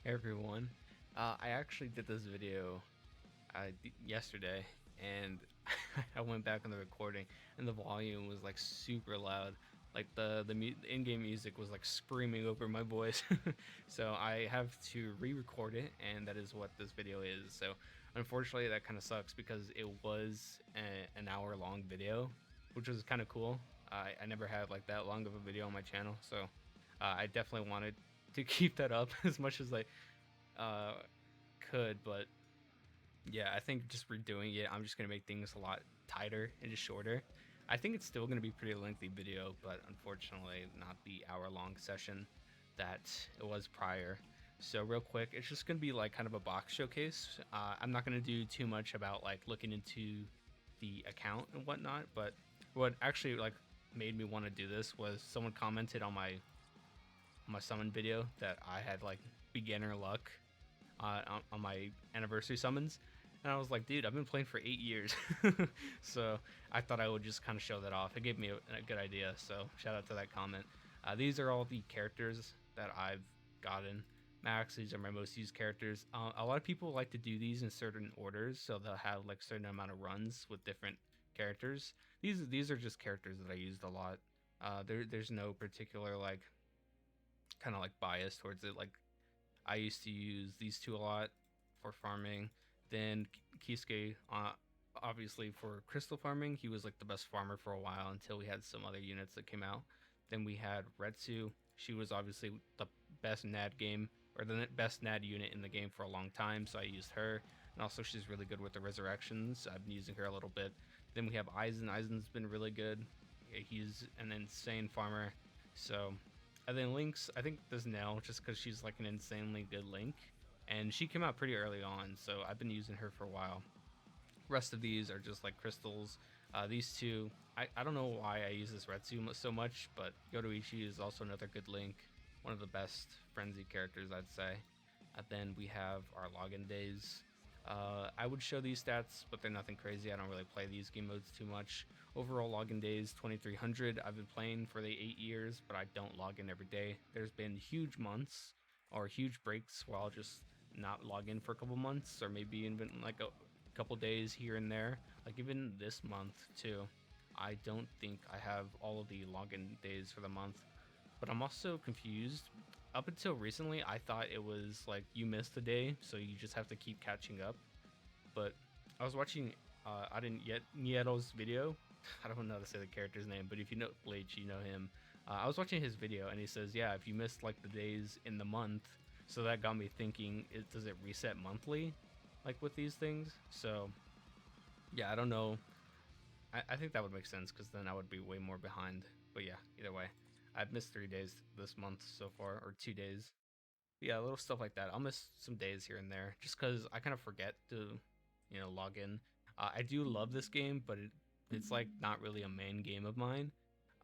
Hey everyone, I actually did this video yesterday, and I went back on the recording, and the volume was like super loud. Like the in-game music was like screaming over my voice. So I have to re-record it, and that is what this video is. So unfortunately, that kind of sucks because it was an hour-long video, which was kind of cool. I never had like that long of a video on my channel, so I definitely wanted to keep that up as much as I uh, could, but yeah, I think just redoing it, I'm just gonna make things a lot tighter and just shorter. I think it's still gonna be a pretty lengthy video, but unfortunately not the hour-long session that it was prior. So real quick, it's just gonna be like kind of a box showcase. I'm not gonna do too much about like looking into the account and whatnot, but what actually like made me want to do this was someone commented on my summon video that I had like beginner luck on my anniversary summons. And I was like, dude, I've been playing for 8 years. So I thought I would just kind of show that off. It gave me a good idea. So shout out to that comment. These are all the characters that I've gotten. Max, these are my most used characters. A lot of people like to do these in certain orders. So they'll have like certain amount of runs with different characters. These are just characters that I used a lot. There's no particular like kind of like bias towards it. Like I used to use these two a lot for farming. Then Kisuke, obviously for crystal farming, he was like the best farmer for a while until we had some other units that came out. Then we had Retsu. She was obviously the best NAD game or the best NAD unit in the game for a long time, so I used her. And also, she's really good with the resurrections. I've been using her a little bit. Then we have Aizen. Aizen's been really good. He's an insane farmer. So and then Link's, I think there's Nell just because she's like an insanely good Link, and she came out pretty early on, so I've been using her for a while. Rest of these are just like crystals. These two, I don't know why I use this Retsu so much, but Yoruichi is also another good Link, one of the best frenzy characters I'd say. Then we have our login days. I would show these stats, but they're nothing crazy. I don't really play these game modes too much. Overall login days 2300. I've been playing for the 8 years, but I don't log in every day. There's been huge months or huge breaks where I'll just not log in for a couple months, or maybe even like a couple days here and there. Like even this month too. I don't think I have all of the login days for the month, but I'm also confused. Up until recently, I thought it was like you missed a day, so you just have to keep catching up. But I was watching, I didn't yet Niero's video. I don't know how to say the character's name, but if you know Bleach, you know him. I was watching his video, and he says, yeah, if you missed like the days in the month, so that got me thinking, does it reset monthly, like with these things? So yeah, I don't know. I think that would make sense because then I would be way more behind. But yeah, either way, I've missed 3 days this month so far, or 2 days. Yeah, little stuff like that. I'll miss some days here and there just because I kind of forget to, log in. I do love this game, but it's like not really a main game of mine.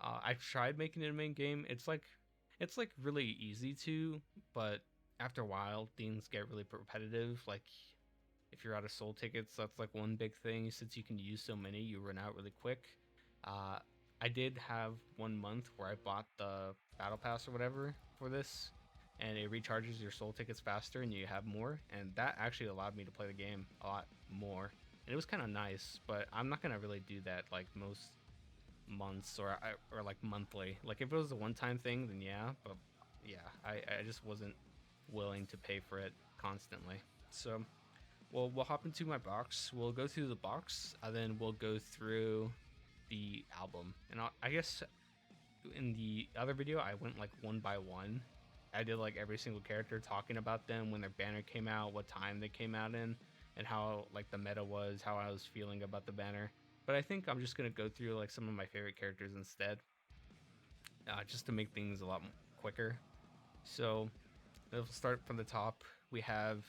I've tried making it a main game. It's like really easy to, but after a while things get really repetitive. Like if you're out of soul tickets, that's like one big thing. Since you can use so many, you run out really quick. Uh, I did have 1 month where I bought the battle pass or whatever for this, and it recharges your soul tickets faster, and you have more. And that actually allowed me to play the game a lot more, and it was kind of nice. But I'm not gonna really do that like most months or like monthly. Like if it was a one-time thing, then yeah. But yeah, I just wasn't willing to pay for it constantly. So well, we'll hop into my box. We'll go through the box, and then we'll go through the album. And I guess in the other video, I went like one by one. I did like every single character talking about them when their banner came out, what time they came out in, and how like the meta was, how I was feeling about the banner. But I think I'm just gonna go through like some of my favorite characters instead, just to make things a lot quicker. So we'll start from the top. We have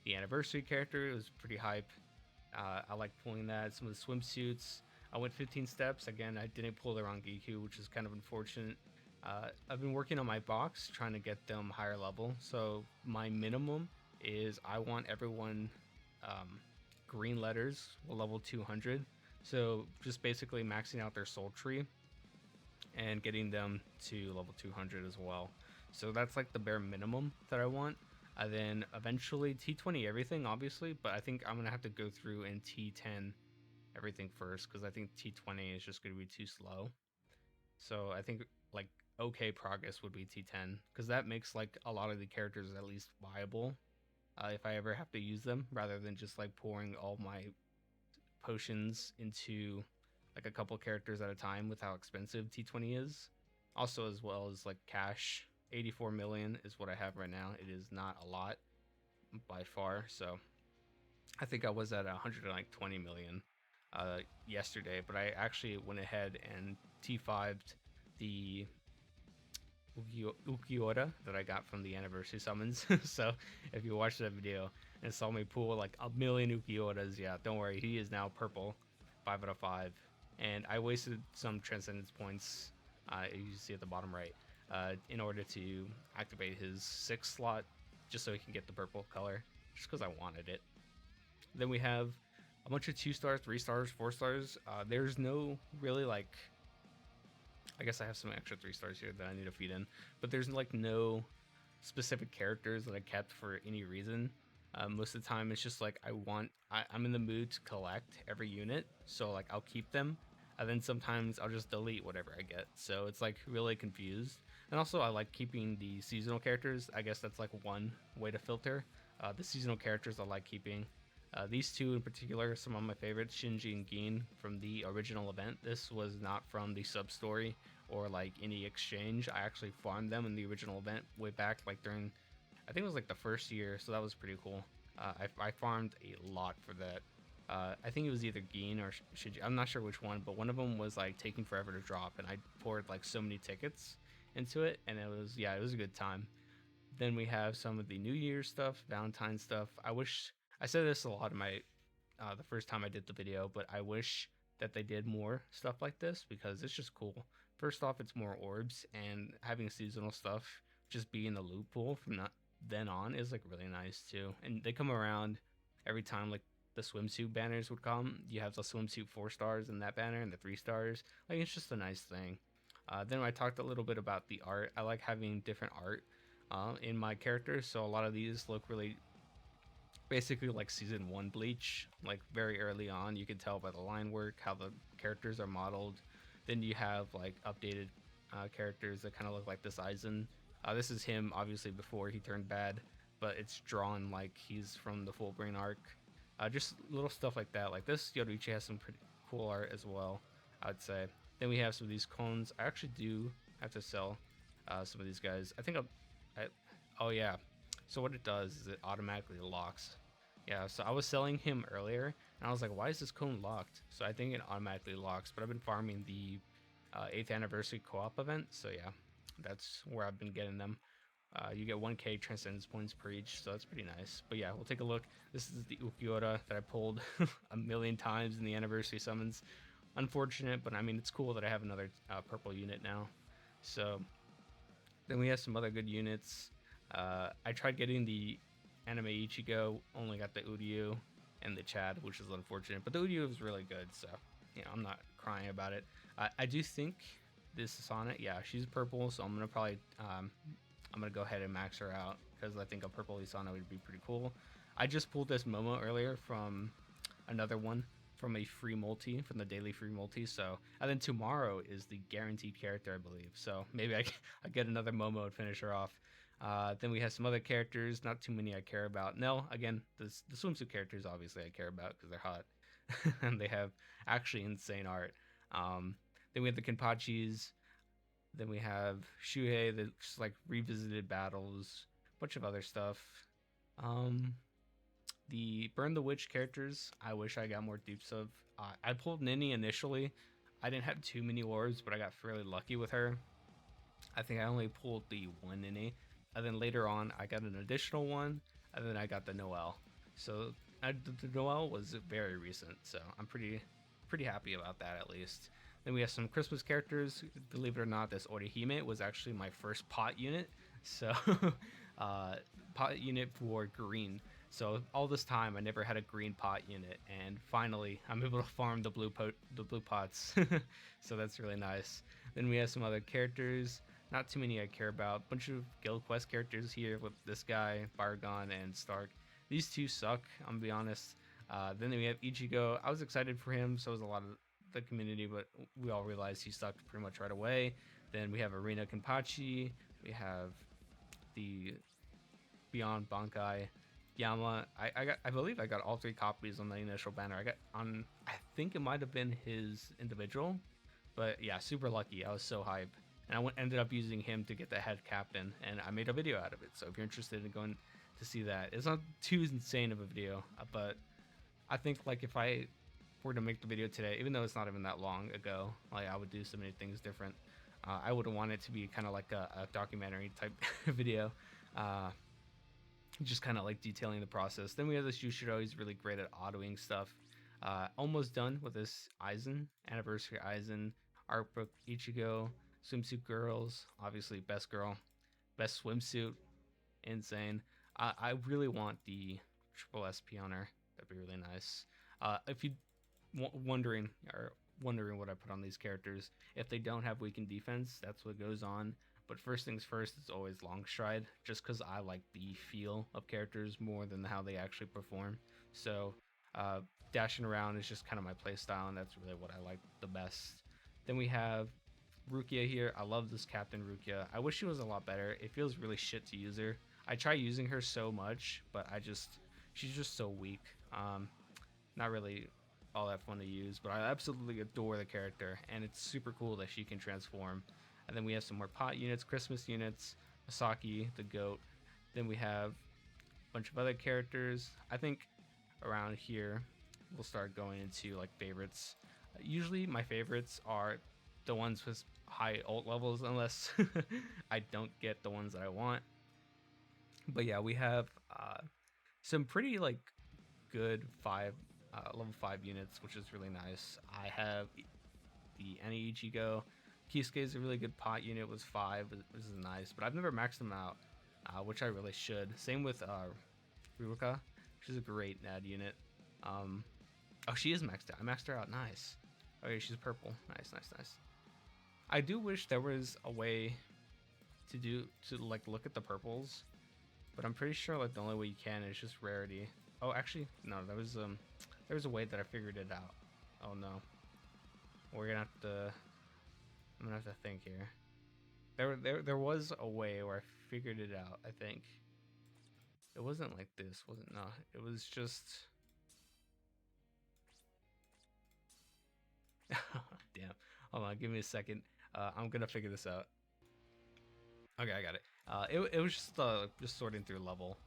the anniversary character. It was pretty hype. I like pulling that. Some of the swimsuits. I went 15 steps. Again, I didn't pull the Rangiku, which is kind of unfortunate. I've been working on my box, trying to get them higher level. So my minimum is I want everyone green letters level 200. So just basically maxing out their soul tree and getting them to level 200 as well. So that's like the bare minimum that I want. and then eventually T20 everything, obviously. But I think I'm gonna have to go through and T10 everything first because I think T20 is just gonna be too slow. So I think like okay progress would be T10 because that makes like a lot of the characters at least viable if I ever have to use them, rather than just like pouring all my potions into like a couple characters at a time with how expensive T20 is. Also, as well as like cash, 84 million is what I have right now. It is not a lot by far. So I think I was at 120 million yesterday, but I actually went ahead and T5'd the Ukiora that I got from the anniversary summons. So if you watched that video and saw me pull like a million Ukioras, yeah, don't worry, he is now purple, 5 out of 5. And I wasted some Transcendence points, you see at the bottom right, in order to activate his 6th slot, just so he can get the purple color, just because I wanted it. Then we have a bunch of 2 stars, 3 stars, 4 stars. There's no really like, I guess I have some extra 3 stars here that I need to feed in, but there's like no specific characters that I kept for any reason. Most of the time, it's just like I'm in the mood to collect every unit, so like I'll keep them, and then sometimes I'll just delete whatever I get. So it's like really confused. And also, I like keeping the seasonal characters. I guess that's like one way to filter. The seasonal characters I like keeping. These two in particular are some of my favorites, Shinji and Gin from the original event. This was not from the sub story or like any exchange. I actually farmed them in the original event way back, like during, I think it was like the first year, so that was pretty cool. I farmed a lot for that. I think it was either Gin or Shinji. I'm not sure which one, but one of them was like taking forever to drop, and I poured like so many tickets into it, and it was, yeah, it was a good time. Then we have some of the New Year's stuff, Valentine's stuff. I wish I said this a lot in my the first time I did the video, but I wish that they did more stuff like this because it's just cool. First off, it's more orbs, and having seasonal stuff just be in the loot pool from not then on is like really nice too. And they come around every time like the swimsuit banners would come. You have the swimsuit 4 stars in that banner and the 3 stars. Like it's just a nice thing. Then I talked a little bit about the art. I like having different art in my characters, so a lot of these look really basically like season 1 Bleach, like very early on. You can tell by the line work how the characters are modeled. Then you have like updated characters that kind of look like this Aizen. This is him obviously before he turned bad, but it's drawn like he's from the Full Brain arc. Just little stuff like that. Like this Yoruichi has some pretty cool art as well, I would say. Then we have some of these cones. I actually do have to sell some of these guys. I think oh yeah. So what it does is it automatically locks. Yeah, so I was selling him earlier, and I was like, why is this cone locked? So I think it automatically locks, but I've been farming the 8th anniversary co-op event, so yeah, that's where I've been getting them. You get 1k Transcendence points per each, so that's pretty nice. But yeah, we'll take a look. This is the Ukiora that I pulled a million times in the anniversary summons. Unfortunate, but I mean, it's cool that I have another purple unit now. So then we have some other good units. I tried getting the anime Ichigo, only got the Uryu and the Chad, which is unfortunate. But the Uryu was really good, so I'm not crying about it. I do think this Sonnet, yeah, she's purple, so I'm gonna probably I'm gonna go ahead and max her out because I think a purple Isana would be pretty cool. I just pulled this Momo earlier from another one from a free multi, from the daily free multi. So, and then tomorrow is the guaranteed character, I believe. So maybe I get another Momo and finish her off. Then we have some other characters, not too many I care about. No, again, the swimsuit characters obviously I care about because they're hot and they have actually insane art. Then we have the Kenpachis. Then we have Shuhei that's like revisited battles, a bunch of other stuff. The Burn the Witch characters, I wish I got more dupes of. I pulled Nini initially. I didn't have too many orbs, but I got fairly lucky with her. I think I only pulled the one Nini. And then later on, I got an additional one, and then I got the Noel. So the Noel was very recent, so I'm pretty happy about that at least. Then we have some Christmas characters. Believe it or not, this Orihime was actually my first pot unit. So pot unit for green. So all this time I never had a green pot unit, and finally I'm able to farm the blue pots. So that's really nice. Then we have some other characters. Not too many I care about. Bunch of guild quest characters here with this guy, Bargon, and Stark. These two suck, I'm gonna be honest. Then we have Ichigo. I was excited for him, so was a lot of the community, but we all realized he sucked pretty much right away. Then we have Arena Kenpachi. We have the Beyond Bankai Yama. I believe I got all 3 copies on the initial banner. I got on, I think it might have been his individual, but yeah, super lucky. I was so hyped. And ended up using him to get the head captain, and I made a video out of it. So if you're interested in going to see that, it's not too insane of a video, but I think like if I were to make the video today, even though it's not even that long ago, like I would do so many things different. I would want it to be kind of like a documentary type video, uh, just kind of like detailing the process. Then we have this Yushiro. He's really great at autoing stuff. Almost done with this Aizen, Anniversary Aizen, Art Book Ichigo, Swimsuit Girls, obviously best girl, best swimsuit, insane. I really want the triple SP on her. That'd be really nice. If you wondering what I put on these characters, if they don't have weakened defense, that's what goes on. But first things first, it's always long stride, just because I like the feel of characters more than how they actually perform. So dashing around is just kind of my play style, and that's really what I like the best. Then we have Rukia here. I love this Captain Rukia. I wish she was a lot better. It feels really shit to use her. I try using her so much, but she's just so weak. Not really all that fun to use, but I absolutely adore the character, and it's super cool that she can transform. And then we have some more pot units, Christmas units, Masaki, the goat. Then we have a bunch of other characters. I think around here we'll start going into like favorites. Usually my favorites are the ones with high ult levels, unless I don't get the ones that I want. But yeah, we have some pretty like good level 5 units, which is really nice. I have the Ani Ichigo. Kisuke is a really good pot unit with 5, which is nice, but I've never maxed them out, which I really should. Same with Ruka. She's a great NAD unit. Oh, she is maxed out. I maxed her out. Nice. Okay, she's purple. Nice. I do wish there was a way to like look at the purples, but I'm pretty sure like the only way you can is just rarity. Oh, actually, no. There was a way that I figured it out. Oh no. We're gonna have to. I'm gonna have to think here. There was a way where I figured it out. I think it wasn't like this. Wasn't no. It was just. Damn. Hold on. Give me a second. I'm gonna figure this out. Okay, I got it. It was just sorting through level.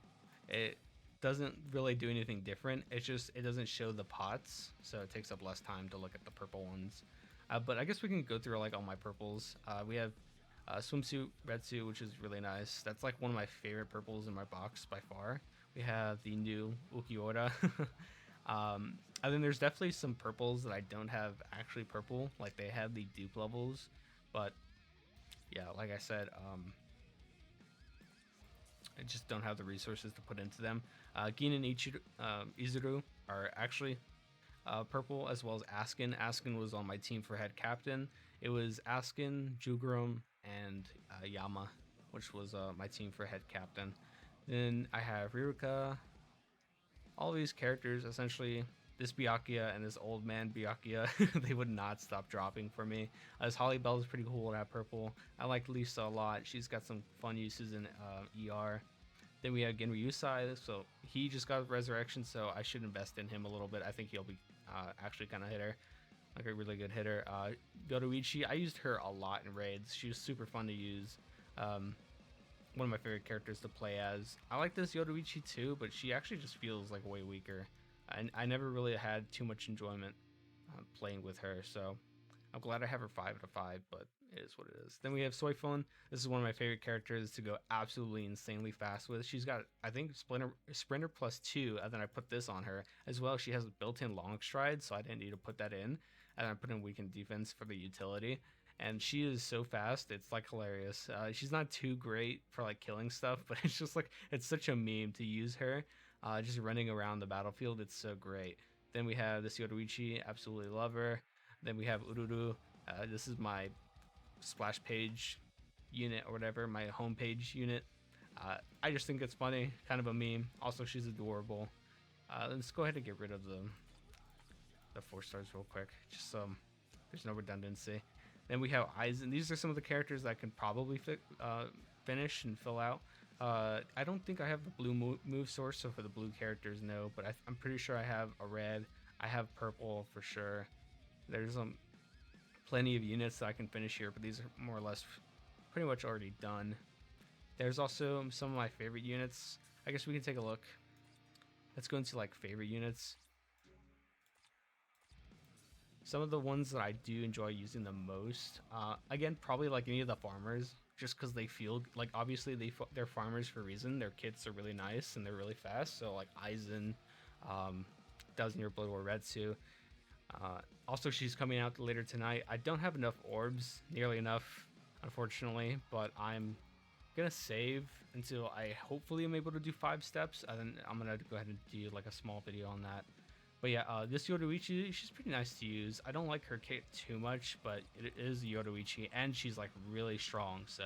It doesn't really do anything different. It's just it doesn't show the pots, so it takes up less time to look at the purple ones. But I guess we can go through like all my purples. We have swimsuit, red suit, which is really nice. That's like one of my favorite purples in my box by far. We have the new Ukiora. And then there's definitely some purples that I don't have actually purple. Like they have the dupe levels, but yeah, like I said, I just don't have the resources to put into them. Gin and Izuru are actually purple, as well as Askin. Askin was on my team for head captain. It was Askin, Jugurum, and Yama, which was my team for head captain. Then I have Riruka. All these characters, essentially, this Byakuya and this old man Byakuya, they would not stop dropping for me. This Holly Bell is pretty cool at purple. I like Lisa a lot. She's got some fun uses in ER. Then we have Genryu Yusai, so he just got resurrection, so I should invest in him a little bit. I think he'll be actually kind of hitter, like a really good hitter. Yoruichi, I used her a lot in raids. She was super fun to use. One of my favorite characters to play as. I like this Yoruichi too, but she actually just feels like way weaker. I never really had too much enjoyment playing with her, so I'm glad I have her 5 out of 5, but it is what it is. Then we have Soifun. This is one of my favorite characters to go absolutely insanely fast with. She's got, I think, Sprinter +2, and then I put this on her. As well, she has built-in long stride, so I didn't need to put that in. And I put in weakened defense for the utility. And she is so fast, it's like hilarious. She's not too great for like killing stuff, but it's just like, it's such a meme to use her. Just running around the battlefield, it's so great. Then we have this Yoruichi, absolutely love her. Then we have Ururu. This is my splash page unit or whatever, my homepage unit. I just think it's funny, kind of a meme. Also, she's adorable. Let's go ahead and get rid of the 4 stars real quick, just so there's no redundancy. Then we have Aizen. These are some of the characters that I can probably finish and fill out. I don't think I have the blue move source, so for the blue characters, no. But I'm pretty sure I have a red. I have purple for sure. There's plenty of units that I can finish here, but these are more or less pretty much already done. There's also some of my favorite units. I guess we can take a look. Let's go into like favorite units. Some of the ones that I do enjoy using the most, again, probably like any of the farmers, just because they feel like, obviously they're farmers for a reason. Their kits are really nice and they're really fast. So like Aizen, 1000-year Blood War Retsu. Also, she's coming out later tonight. I don't have enough orbs, nearly enough, unfortunately, but I'm gonna save until I hopefully am able to do 5 steps, and then I'm gonna go ahead and do like a small video on that. But yeah, this Yoruichi, she's pretty nice to use. I don't like her kit too much, but it is Yoruichi, and she's like really strong, so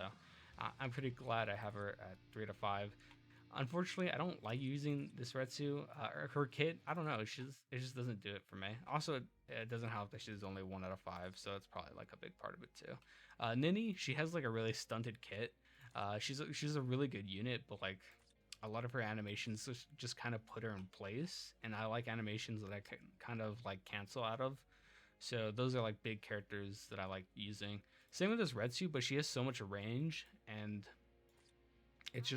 I'm pretty glad I have her at 3 out of 5. Unfortunately, I don't like using this Retsu. Her kit, I don't know, it just doesn't do it for me. Also, it doesn't help that she's only 1 out of 5, so it's probably like a big part of it too. Nini, she has like a really stunted kit. She's a really good unit, but like a lot of her animations just kind of put her in place, and I like animations that I can kind of like cancel out of. So those are like big characters that I like using. Same with this Retsu, but she has so much range, and it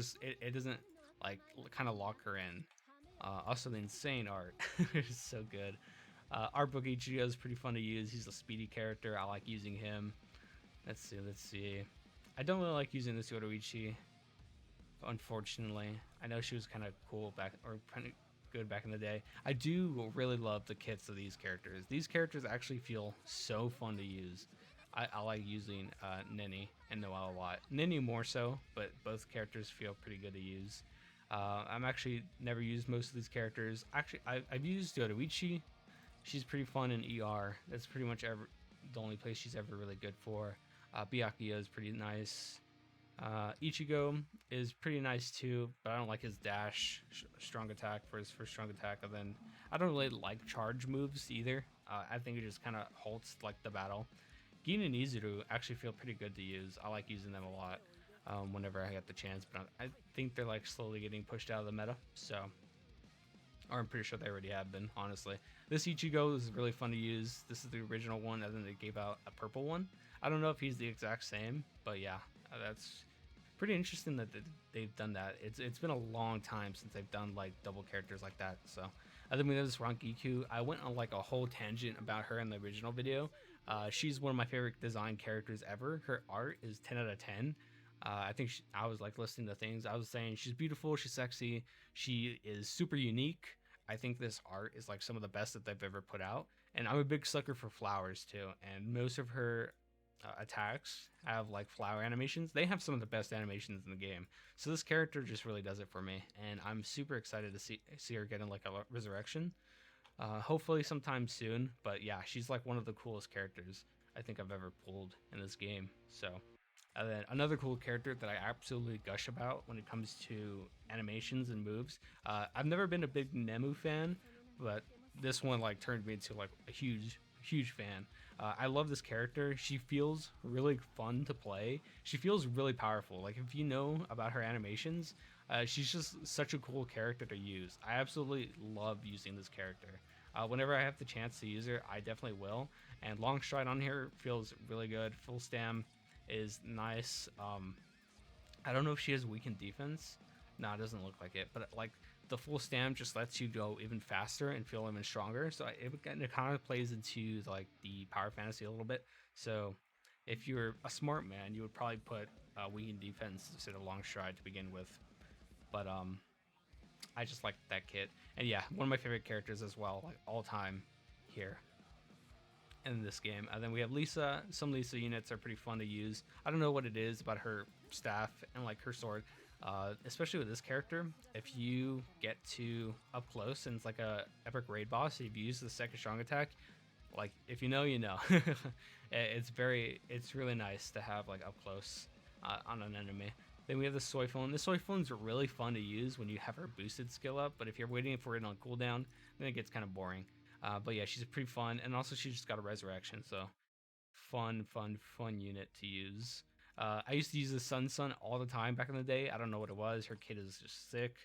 doesn't like kind of lock her in. Also, the insane art is so good. Art book Ichigo is pretty fun to use. He's a speedy character. I like using him. Let's see. I don't really like using this Yoruichi, unfortunately. I know she was kind of cool back, or kind of good back in the day. I do really love the kits of these characters. These characters actually feel so fun to use. I like using Nini and Noelle a lot. Nini more so, but both characters feel pretty good to use. I'm actually never used most of these characters. Actually, I've used Yoruichi. She's pretty fun in ER. That's pretty much the only place she's ever really good for. Byakuya is pretty nice. Ichigo is pretty nice too, but I don't like his dash strong attack for his first strong attack. And then I don't really like charge moves either. I think it just kind of halts like the battle. Gin and Izuru actually feel pretty good to use. I like using them a lot whenever I get the chance, but I think they're like slowly getting pushed out of the meta. So, or I'm pretty sure they already have been, honestly. This Ichigo is really fun to use. This is the original one, and then they gave out a purple one. I don't know if he's the exact same, but yeah, that's pretty interesting that they've done that. It's been a long time since they've done like double characters like that. So I think we have this Rangiku. I went on like a whole tangent about her in the original video. She's one of my favorite design characters ever. Her art is 10 out of 10. I think I was like listening to things. I was saying she's beautiful, she's sexy, she is super unique. I think this art is like some of the best that they've ever put out. And I'm a big sucker for flowers too. And most of her attacks have like flower animations. They have some of the best animations in the game. So this character just really does it for me. And I'm super excited to see her getting like a resurrection. Hopefully sometime soon. But yeah, she's like one of the coolest characters I think I've ever pulled in this game. So, and then another cool character that I absolutely gush about when it comes to animations and moves. I've never been a big Nemu fan, but this one like turned me into like a huge fan. I love this character. She feels really fun to play. She feels really powerful. Like if you know about her animations, she's just such a cool character to use. I absolutely love using this character. Whenever I have the chance to use her, I definitely will. And long stride on here feels really good. Full stam is nice. I don't know if she has weakened defense. No, it doesn't look like it. But like the full stam just lets you go even faster and feel even stronger. So it kind of plays into like the power fantasy a little bit. So if you're a smart man, you would probably put weakened defense instead of long stride to begin with. But I just like that kit. And yeah, one of my favorite characters as well, like all time here in this game. And then we have Lisa. Some Lisa units are pretty fun to use. I don't know what it is about her staff and like her sword. Especially with this character, if you get to up close and it's like a epic raid boss, if you use the second strong attack, like if you know, you know. It's really nice to have like up close on an enemy. Then we have the soy phone. The soy phones are really fun to use when you have her boosted skill up, but if you're waiting for it on cooldown, then it gets kind of boring. But yeah, she's pretty fun, and also she just got a resurrection, so fun unit to use. I used to use the Sun all the time back in the day. I don't know what it was. Her kid is just sick.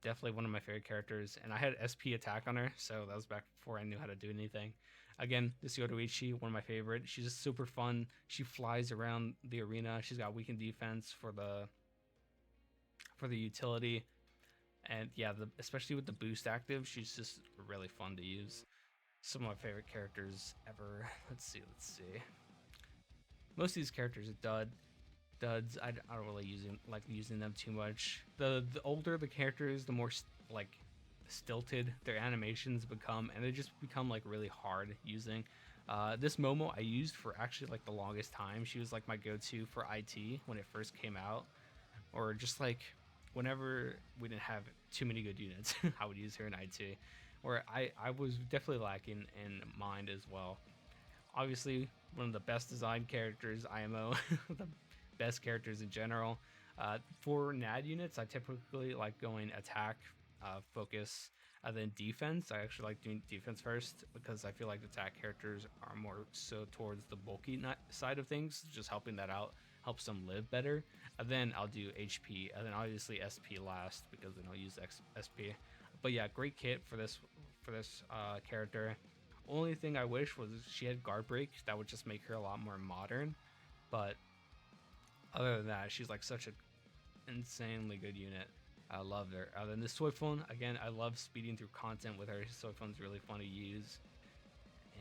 Definitely one of my favorite characters, and I had SP attack on her, so that was back before I knew how to do anything. Again, this Yoruichi, one of my favorite. She's just super fun. She flies around the arena. She's got weakened defense for the utility, and yeah, especially with the boost active, she's just really fun to use. Some of my favorite characters ever. Let's see. Most of these characters are duds. I don't really like using them too much. The older the characters, the more like stilted their animations become, and they just become like really hard using. This Momo I used for actually like the longest time. She was like my go-to for IT when it first came out, or just like whenever we didn't have too many good units, I would use her in IT. Or I was definitely lacking in mind as well. Obviously, one of the best designed characters, IMO, the best characters in general. For NAD units, I typically like going attack, focus, and then defense. I actually like doing defense first because I feel like attack characters are more so towards the bulky side of things, just helping that out, helps them live better. And then I'll do HP, and then obviously SP last because then I'll use SP. But yeah, great kit for this character. Only thing I wish was she had guard break. That would just make her a lot more modern. But other than that, she's like such an insanely good unit. I love her. Then the soy phone, again, I love speeding through content with her. Soy phone's really fun to use.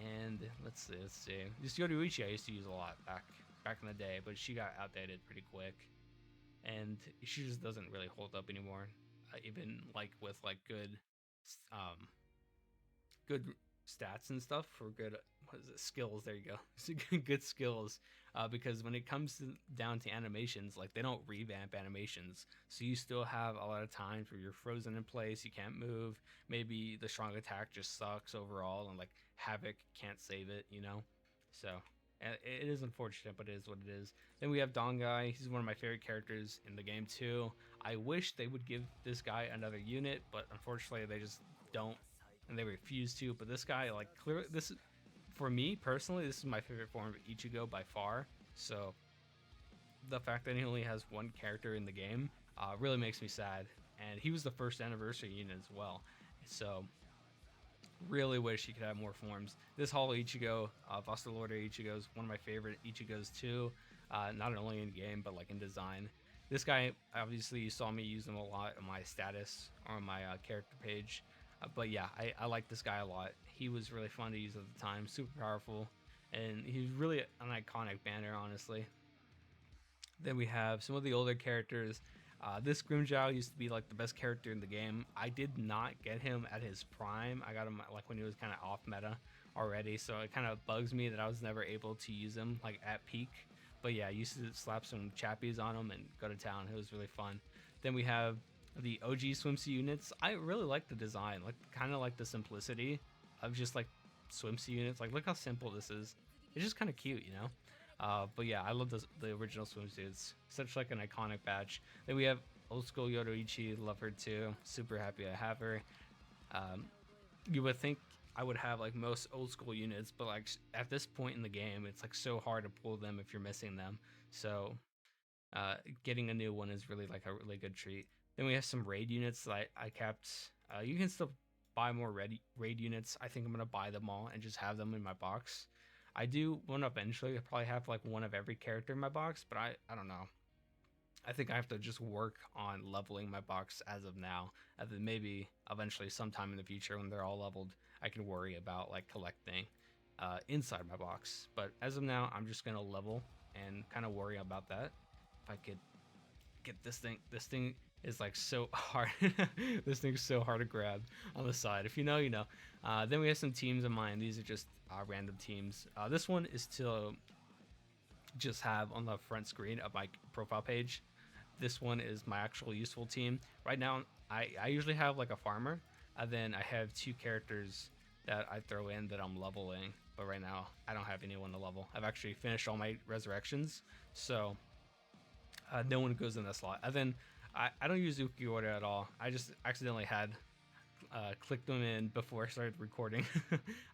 And let's see. This Yoruichi I used to use a lot back in the day, but she got outdated pretty quick, and she just doesn't really hold up anymore. Even like with like um, good stats and stuff for good skills. There you go. Good skills, because when it comes down to animations, like they don't revamp animations, so you still have a lot of times where you're frozen in place, you can't move. Maybe the strong attack just sucks overall, and like Havoc can't save it, so it is unfortunate, but it is what it is. Then we have Dongai. He's one of my favorite characters in the game too. I wish they would give this guy another unit, but unfortunately they just don't, and they refuse to. But this guy, like, clearly, this is, for me personally, this is my favorite form of Ichigo by far. So the fact that he only has one character in the game really makes me sad. And he was the first anniversary unit as well, so really wish he could have more forms. This Holo Ichigo, Foster Lord Ichigo, is one of my favorite Ichigos too. Not only in game, but like in design. This guy, obviously, you saw me use him a lot on my status or on my character page. But yeah, I like this guy a lot. He was really fun to use at the time, super powerful, and he's really an iconic banner, honestly. Then we have some of the older characters. This Grimmjow used to be like the best character in the game. I did not get him at his prime. I got him like when he was kind of off meta already, so it kind of bugs me that I was never able to use him like at peak. But yeah, I used to slap some chappies on him and go to town. It was really fun. Then we have the OG swimsuit units. I really like the design, like kind of like the simplicity of just like swimsuit units. Like, look how simple this is. It's just kind of cute. But yeah, I love the original swimsuits. Such like an iconic badge. Then we have old school Yoruichi. Love her too. Super happy I have her. You would think I would have like most old school units, but like at this point in the game, it's like so hard to pull them if you're missing them. So getting a new one is really like a really good treat. Then we have some raid units that I kept. You can still buy more raid units. I think I'm gonna buy them all and just have them in my box. I do want to eventually probably have like one of every character in my box, but I don't know. I think I have to just work on leveling my box as of now, and then maybe eventually sometime in the future when they're all leveled, I can worry about like collecting inside my box. But as of now, I'm just gonna level and kind of worry about that. If I could get this thing is like so hard. This thing's so hard to grab on the side. If you know, you know. Then we have some teams in mind. These are just random teams. This one is to just have on the front screen of my profile page. This one is my actual useful team. Right now, I usually have like a farmer, and then I have two characters that I throw in that I'm leveling. But right now, I don't have anyone to level. I've actually finished all my resurrections, so No one goes in that slot. And then I don't use Uki order at all. I just accidentally had clicked them in before I started recording.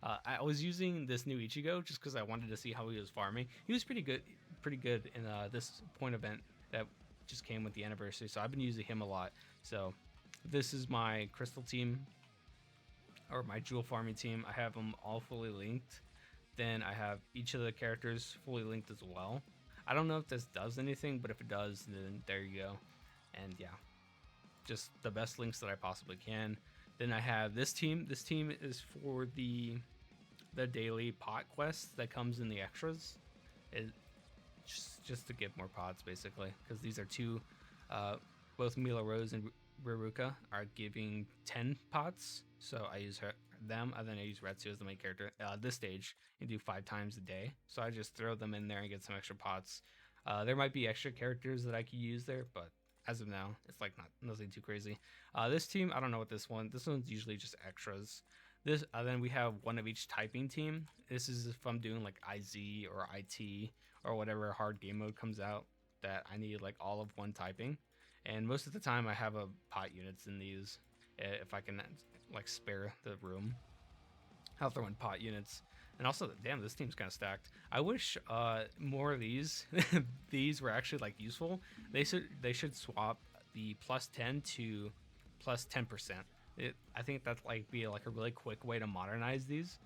I was using this new Ichigo just because I wanted to see how he was farming. He was pretty good in this point event that just came with the anniversary. So I've been using him a lot. So this is my crystal team, or my jewel farming team. I have them all fully linked. Then I have each of the characters fully linked as well. I don't know if this does anything, but if it does, then there you go. And yeah, just the best links that I possibly can. Then I have this team. This team is for the daily pot quest that comes in the extras. It just to get more pots basically, because these are two, both Mila Rose and Ruruka are giving 10 pots. So I use them, and then I use Retsu as the main character. This stage you do 5 times a day, so I just throw them in there and get some extra pots. There might be extra characters that I could use there, but as of now, it's like nothing too crazy. This team, I don't know what this one. This one's usually just extras. This then we have one of each typing team. This is if I'm doing like IZ or IT or whatever hard game mode comes out that I need like all of one typing. And most of the time I have a pot units in these if I can like spare the room. I'll throw in pot units. And also, damn, this team's kind of stacked. I wish more of these these were actually like useful. They should swap the +10 to +10%. I think that's like be like a really quick way to modernize these,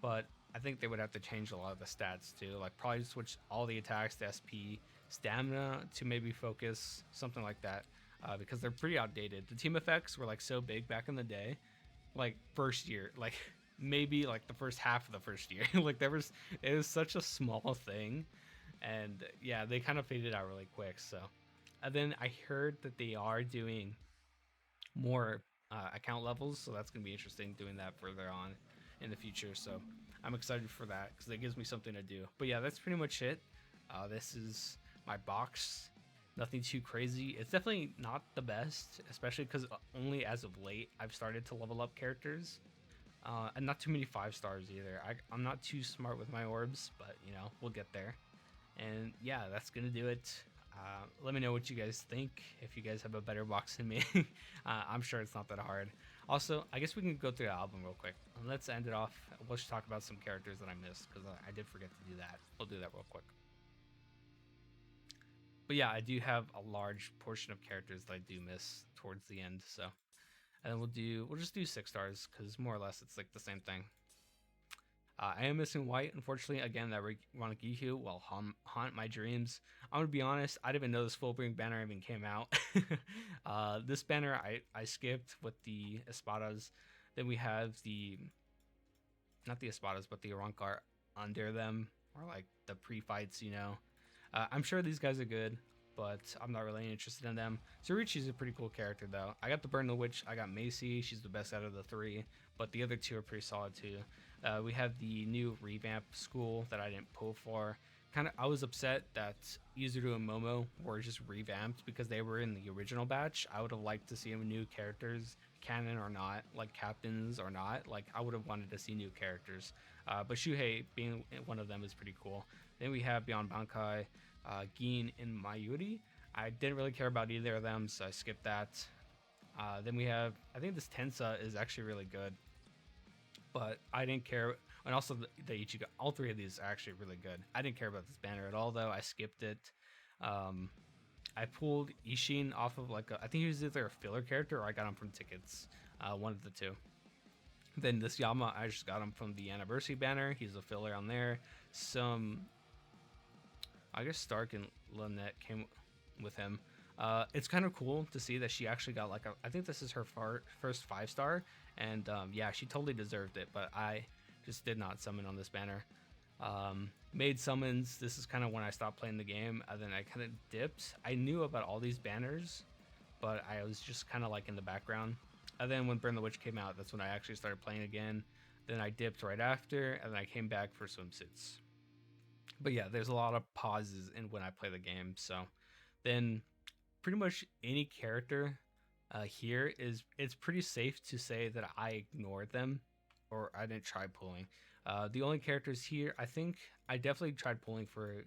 but I think they would have to change a lot of the stats too. Like probably switch all the attacks to SP, stamina to maybe focus, something like that, because they're pretty outdated. The team effects were like so big back in the day, like first year, like maybe like the first half of the first year. Like it was such a small thing, and yeah, they kind of faded out really quick. So, and then I heard that they are doing more account levels, so that's gonna be interesting doing that further on in the future. So I'm excited for that because that gives me something to do. But yeah, that's pretty much it. This is my box. Nothing too crazy. It's definitely not the best, especially because only as of late I've started to level up characters. And not too many 5 stars either. I'm not too smart with my orbs, but you know, we'll get there. And yeah, that's gonna do it. Let me know what you guys think. If you guys have a better box than me, I'm sure it's not that hard. Also, I guess we can go through the album real quick. Let's end it off. We'll just talk about some characters that I missed because I did forget to do that. We'll do that real quick. But yeah, I do have a large portion of characters that I do miss towards the end. So, and then we'll just do 6 stars because more or less it's like the same thing. I am missing White, unfortunately. Again, that Ranagihu will haunt my dreams. I'm gonna be honest, I didn't even know this Fullbring banner even came out. This banner I skipped with the Espadas. Then we have not the Espadas, but the Arankar under them, or like the pre-fights, you know. I'm sure these guys are good, but I'm not really interested in them. Tsuruchi's a pretty cool character, though. I got the Burn the Witch, I got Macy, she's the best out of the 3, but the other 2 are pretty solid, too. We have the new revamp school that I didn't pull for. I was upset that Yuzuru and Momo were just revamped because they were in the original batch. I would have liked to see new characters, canon or not, like captains or not. Like, I would have wanted to see new characters. But Shuhei being one of them is pretty cool. Then we have Beyond Bankai, Gin, and Mayuri. I didn't really care about either of them, so I skipped that. Then we have, I think this Tensa is actually really good, but I didn't care. And also the Ichigo, all 3 of these are actually really good. I didn't care about this banner at all, though. I skipped it. I pulled Ishin off of I think he was either a filler character or I got him from tickets. One of the 2. Then this Yama, I just got him from the anniversary banner. He's a filler on there. I guess Stark and Lynette came with him. It's kind of cool to see that she actually got I think this is her first 5-star, and yeah, she totally deserved it, but I just did not summon on this banner. Made summons, this is kind of when I stopped playing the game, and then I kind of dipped. I knew about all these banners, but I was just kind of like in the background. And then when Burn the Witch came out, that's when I actually started playing again. Then I dipped right after, and then I came back for swimsuits. But yeah, there's a lot of pauses in when I play the game. So then pretty much any character here it's pretty safe to say that I ignored them or I didn't try pulling. The only characters here, I think I definitely tried pulling for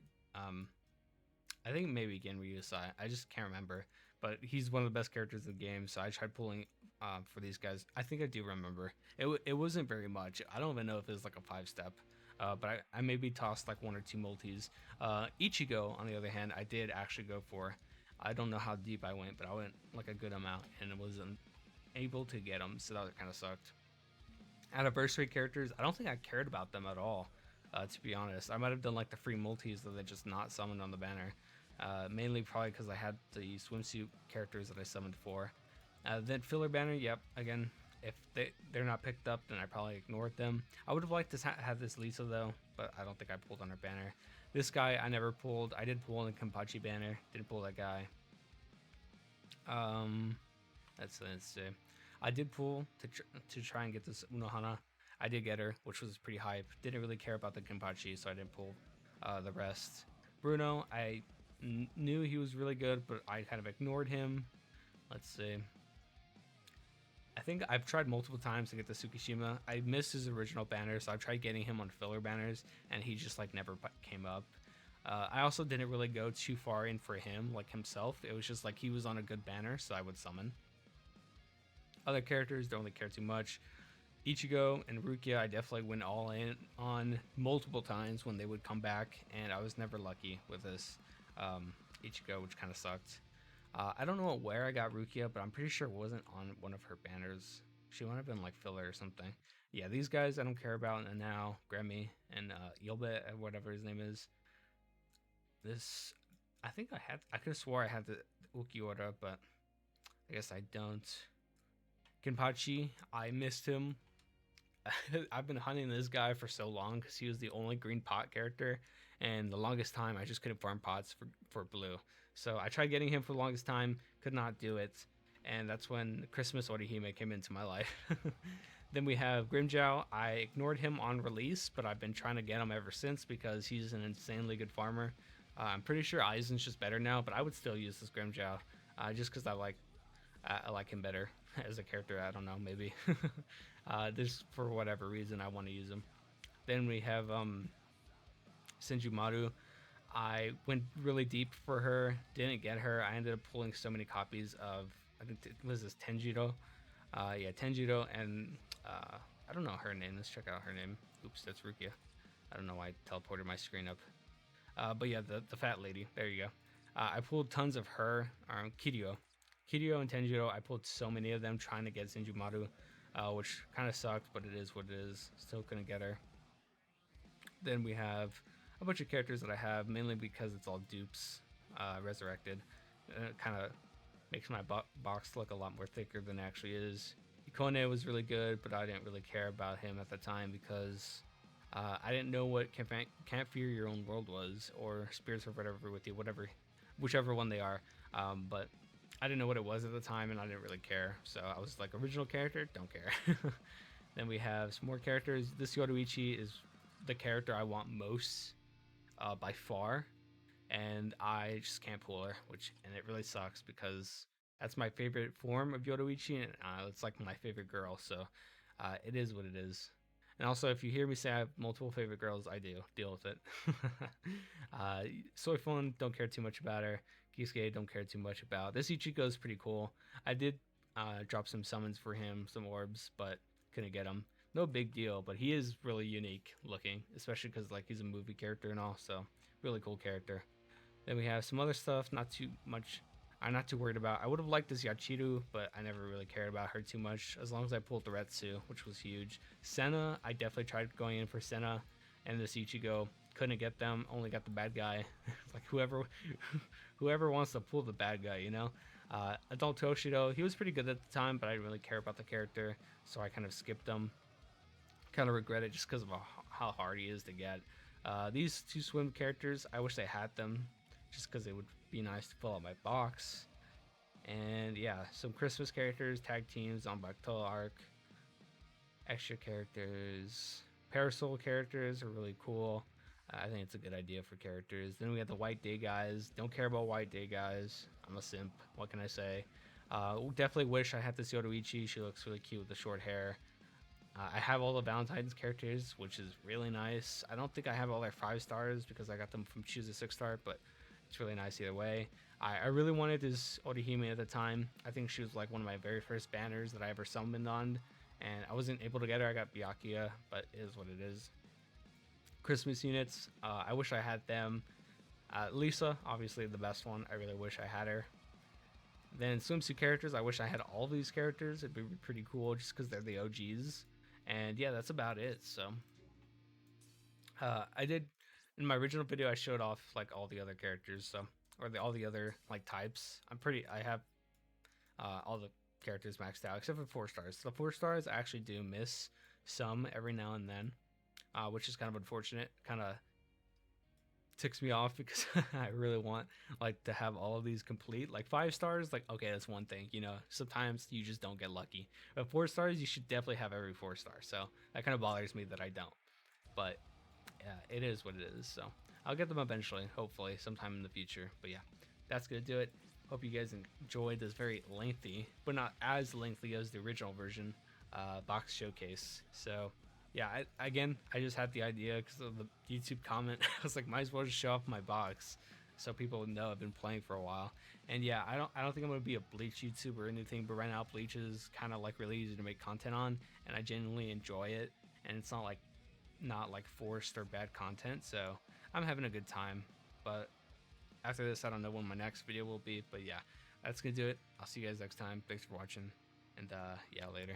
I think maybe Genryu Sai. I just can't remember. But he's one of the best characters in the game, so I tried pulling for these guys. I think I do remember. It wasn't very much. I don't even know if it was like a 5-step. But I maybe tossed like 1 or 2 multis. Ichigo, on the other hand, I did actually go for. I don't know how deep I went, but I went like a good amount and wasn't able to get them, so that kind of sucked. Anniversary characters, I don't think I cared about them at all. To be honest, I might have done like the free multis that they just not summoned on the banner. Mainly probably because I had the swimsuit characters that I summoned for. Then filler banner, yep. Again, if they're not picked up, then I probably ignored them. I would have liked to have this Lisa though, but I don't think I pulled on her banner. This guy I never pulled. I did pull on the Kenpachi banner. Didn't pull that guy. Um, let's see. I did pull to try and get this Unohana. I did get her, which was pretty hype. Didn't really care about the Kenpachi, so I didn't pull the rest. Bruno, I knew he was really good, but I kind of ignored him. Let's see. I think I've tried multiple times to get the Tsukishima. I missed his original banner, so I've tried getting him on filler banners, and he just like never came up. I also didn't really go too far in for him, like himself. It was just like he was on a good banner, so I would summon. Other characters don't really care too much. Ichigo and Rukia, I definitely went all in on multiple times when they would come back, and I was never lucky with this Ichigo, which kind of sucked. I don't know where I got Rukia, but I'm pretty sure it wasn't on one of her banners. She might have been like filler or something. Yeah, these guys I don't care about, and now Grammy and Yobet, whatever his name is. This, I think I could have swore I had the Ukiura, but I guess I don't. Kenpachi, I missed him. I've been hunting this guy for so long because he was the only green pot character, and the longest time I just couldn't farm pots for blue. So I tried getting him for the longest time, could not do it, and that's when Christmas Orihime came into my life. Then we have Grimjow. I ignored him on release, but I've been trying to get him ever since because he's an insanely good farmer. I'm pretty sure Aizen's just better now, but I would still use this Grimjow just because I like him better as a character. I don't know, maybe. Just for whatever reason, I want to use him. Then we have Senjumaru. I went really deep for her, didn't get her. I ended up pulling so many copies of, I think it was this Tenjiro. Yeah, Tenjiro, and I don't know her name. Let's check out her name. Oops, that's Rukia. I don't know why I teleported my screen up. But yeah, the fat lady. There you go. I pulled tons of her. Kiryu. Kiryu and Tenjiro, I pulled so many of them trying to get Senjumaru, which kind of sucked, but it is what it is. Still couldn't get her. Then we have a bunch of characters that I have, mainly because it's all dupes, resurrected. It kind of makes my box look a lot more thicker than it actually is. Ikone was really good, but I didn't really care about him at the time because I didn't know what Can't Fear Your Own World was, or Spirits of Whatever with You, whichever one they are. But I didn't know what it was at the time, and I didn't really care. So I was like, original character, don't care. Then we have some more characters. This Yoruichi is the character I want most by far, and I just can't pull her, and it really sucks because that's my favorite form of Yoruichi, and it's like my favorite girl. So it is what it is. And also, if you hear me say I have multiple favorite girls, I do. Deal with it. Soifun, don't care too much about her. Kisuke, don't care too much about. This Ichigo is pretty cool. I did drop some summons for him, some orbs, but couldn't get him. No big deal, but he is really unique looking, especially because like he's a movie character and all. So really cool character. Then we have some other stuff, not too much. I'm not too worried about. I would have liked this Yachiru, but I never really cared about her too much, as long as I pulled the Retsu, which was huge. Senna, I definitely tried going in for Senna, and this Ichigo, couldn't get them, only got the bad guy. Like whoever wants to pull the bad guy, you know? Adult Toshido, he was pretty good at the time, but I didn't really care about the character, so I kind of skipped him. Kind of regret it just because of how hard he is to get. These two swim characters, I wish I had them, just because it would be nice to fill out my box. And yeah, some Christmas characters, tag teams on Bactel arc, extra characters, Parasol characters are really cool. I think it's a good idea for characters. Then we have the White Day guys. Don't care about White Day guys. I'm a simp. What can I say? Definitely wish I had this Yoruichi. She looks really cute with the short hair. I have all the Valentine's characters, which is really nice. I don't think I have all their 5 stars because I got them from Choose a 6-star, but It's really nice either way. I really wanted this Orihime at the time. I think she was like one of my very first banners that I ever summoned on, and I wasn't able to get her. I got Byakuya, but it is what it is. Christmas units, I wish I had them. Lisa, obviously the best one. I really wish I had her. Then swimsuit characters, I wish I had all these characters. It'd be pretty cool just because they're the OGs. And yeah, that's about it. So I did in my original video, I showed off like all the other characters, so all the other like types. I have all the characters maxed out except for 4 stars. The 4 stars I actually do miss some every now and then, which is kind of unfortunate. Kind of ticks me off because I really want like to have all of these complete. Like 5 stars, like okay, that's one thing. You know, sometimes you just don't get lucky. But 4 stars, you should definitely have every 4 star. So that kind of bothers me that I don't. But yeah, it is what it is. So I'll get them eventually, hopefully, sometime in the future. But yeah, that's gonna do it. Hope you guys enjoyed this very lengthy, but not as lengthy as the original version, box showcase. So yeah, I just had the idea because of the YouTube comment. I was like, might as well just show off my box so people would know I've been playing for a while. And yeah, I don't think I'm gonna be a Bleach YouTuber or anything, but right now Bleach is kind of like really easy to make content on, and I genuinely enjoy it. And it's not like forced or bad content, so I'm having a good time. But after this, I don't know when my next video will be, but yeah, that's gonna do it. I'll see you guys next time. Thanks for watching, and yeah, later.